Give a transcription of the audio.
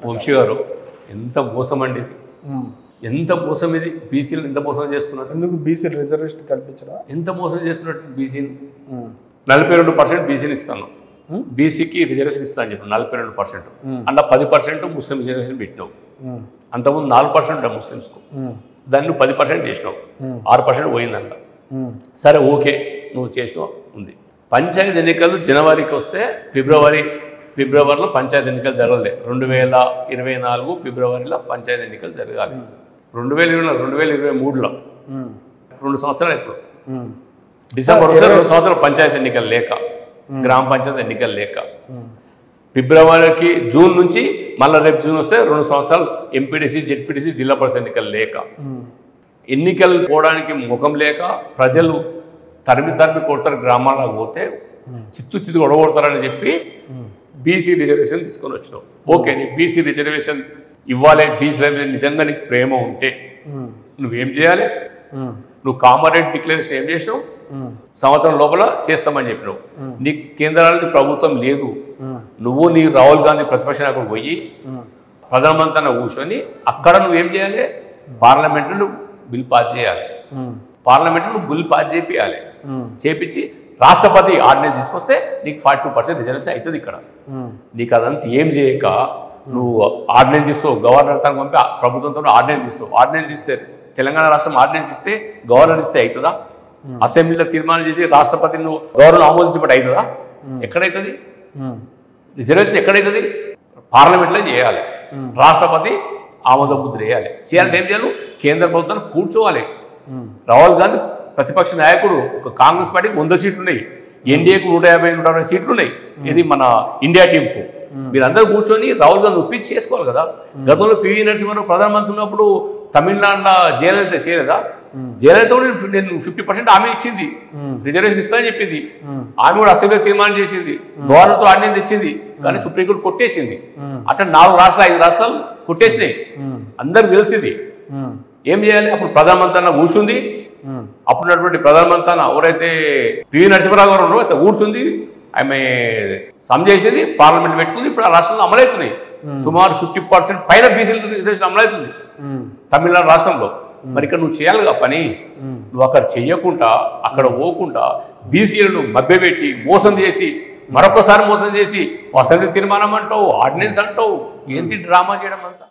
వంశీ గారు ఎంత మోసం అండి ఇది, ఎంత మోసం ఇది. బీసీలు ఎంత మోసం చేస్తున్నారు. ఎందుకు బీసీ రిజర్వేషన్ కల్పించరా? ఎంత మోసం చేస్తున్నట్టు బీసీని 42% బీసీని ఇస్తాను, బీసీకి రిజర్వేషన్ ఇస్తాను చెప్పి 42%. అలా 10% ముస్లిం రిజర్వేషన్ పెట్టినావు. అంతకుముందు 4% ముస్లిమ్స్కు, దాన్ని 10% చేసినావు, 6% పోయిందంట. సరే ఓకే, నువ్వు చేసినావు ఉంది. పంచాయతీ ఎన్నికలు జనవరికి వస్తే ఫిబ్రవరిలో పంచాయతీ ఎన్నికలు జరగలే. 2024 ఫిబ్రవరిలో పంచాయతీ ఎన్నికలు జరగాలి. 2023లో 2 సంవత్సరాలు. ఇప్పుడు డిసెంబర్ వస్తే 2 సంవత్సరాలు పంచాయతీ ఎన్నికలు లేక, గ్రామ పంచాయతీ ఎన్నికలు లేక, ఫిబ్రవరికి జూన్ నుంచి మళ్ళీ రేపు జూన్ వస్తే 2 సంవత్సరాలు ఎంపీటీసీ జెడ్పీటీసీ జిల్లా పరిషత్ ఎన్నికలు లేక, ఎన్నికలు పోవడానికి ముఖం లేక ప్రజలు తరిమి కొడతారు. గ్రామాలకు పోతే చిత్తు కొడగొడతారని చెప్పి బీసీ రిజర్వేషన్ తీసుకొని వచ్చినావు. ఓకే, నీ బీసీ రిజర్వేషన్ ఇవ్వాలి, బీసీల మీద నిజంగా నీకు ప్రేమ ఉంటే నువ్వేం చేయాలి? నువ్వు కామరేట్ డిక్లరేషన్ ఏం చేసినావు? సంవత్సరం లోపల చేస్తామని చెప్పినావు. నీ కేంద్రానికి ప్రభుత్వం లేదు. నువ్వు నీ రాహుల్ గాంధీ ప్రతిపక్ష నాయకుడు పోయి ప్రధానమంత్రి కూర్చొని అక్కడ నువ్వేం చేయాలి? పార్లమెంట్లో బిల్ పాస్ చేయాలి. పార్లమెంట్లో బిల్ పాస్ చేయాలి. చేపించి రాష్ట్రపతి ఆర్డినెన్స్ తీసుకొస్తే నీకు 42% రిజర్వేషన్ అవుతుంది. ఇక్కడ నీకు అదంతా ఏం చేయక నువ్వు ఆర్డినెన్స్ ఇస్తావు, గవర్నర్ తనకు పంపి ప్రభుత్వంతో ఆర్డినెన్స్ ఇస్తావు. ఆర్డినెన్స్ ఇస్తే తెలంగాణ రాష్ట్రం ఆర్డినెన్స్ ఇస్తే గవర్నర్ ఇస్తే అవుతుందా? అసెంబ్లీలో తీర్మానం చేసి రాష్ట్రపతి నువ్వు గవర్నర్ ఆమోదించబడి అవుతుందా? ఎక్కడైతుంది రిజర్వేషన్? ఎక్కడైతుంది? పార్లమెంట్లో చేయాలి, రాష్ట్రపతి ఆమోద ముద్ర వేయాలి. చేయాలంటే ఏం చేయాలి? కేంద్ర ప్రభుత్వాన్ని కూర్చోవాలి. రాహుల్ గాంధీ ప్రతిపక్ష నాయకుడు, ఒక కాంగ్రెస్ పార్టీకి 100 సీట్లు ఉన్నాయి, ఎన్డీఏకు 150-160 సీట్లు ఉన్నాయి. ఇది మన ఇండియా టీంకు. మీరందరూ కూర్చొని రాహుల్ గాంధీ ఒప్పించి చేసుకోవాలి కదా. గతంలో పివి నరసింహారావు ప్రధానమంత్రి ఉన్నప్పుడు తమిళనాడులో జయలలిత చేయలేదా? జయలలిత కూడా నేను 50% ఆమె ఇచ్చింది, రిజర్వేషన్ ఇస్తానని చెప్పింది. ఆమె కూడా అసెంబ్లీలో తీర్మానం చేసింది, గవర్నర్తో ఆర్డినెన్స్ తెచ్చింది, కానీ సుప్రీంకోర్టు కొట్టేసింది. అట్లా 4 రాష్ట్రాలు 5 రాష్ట్రాలు కొట్టేసినాయి. అందరికి తెలిసింది. ఏం చేయాలి? అప్పుడు ప్రధానమంత్రి అన్న కూర్చుంది. అప్పుడున్నటువంటి ప్రధానమంత్రి అన్న ఎవరైతే పివి నరసింహారావు గారు ఉన్నారో అయితే కూర్చుంది, ఆమె సమ్ చేసేది, పార్లమెంట్ పెట్టుకుంది. ఇప్పుడు ఆ రాష్ట్రంలో అమలవుతున్నాయి. సుమారు 50% పైన బీసీల రిజర్వేషన్ అమలవుతుంది తమిళనాడు రాష్ట్రంలో. మరి ఇక్కడ నువ్వు చేయాలిగా పని. నువ్వు అక్కడ చెయ్యకుండా, అక్కడ పోకుండా బీసీలను మభ్యపెట్టి మోసం చేసి, మరొకసారి మోసం చేసి అసెంబ్లీ తీర్మానం అంటావు, ఆర్డినెన్స్ అంటావు. ఏంటి డ్రామా చేయడం అంతా?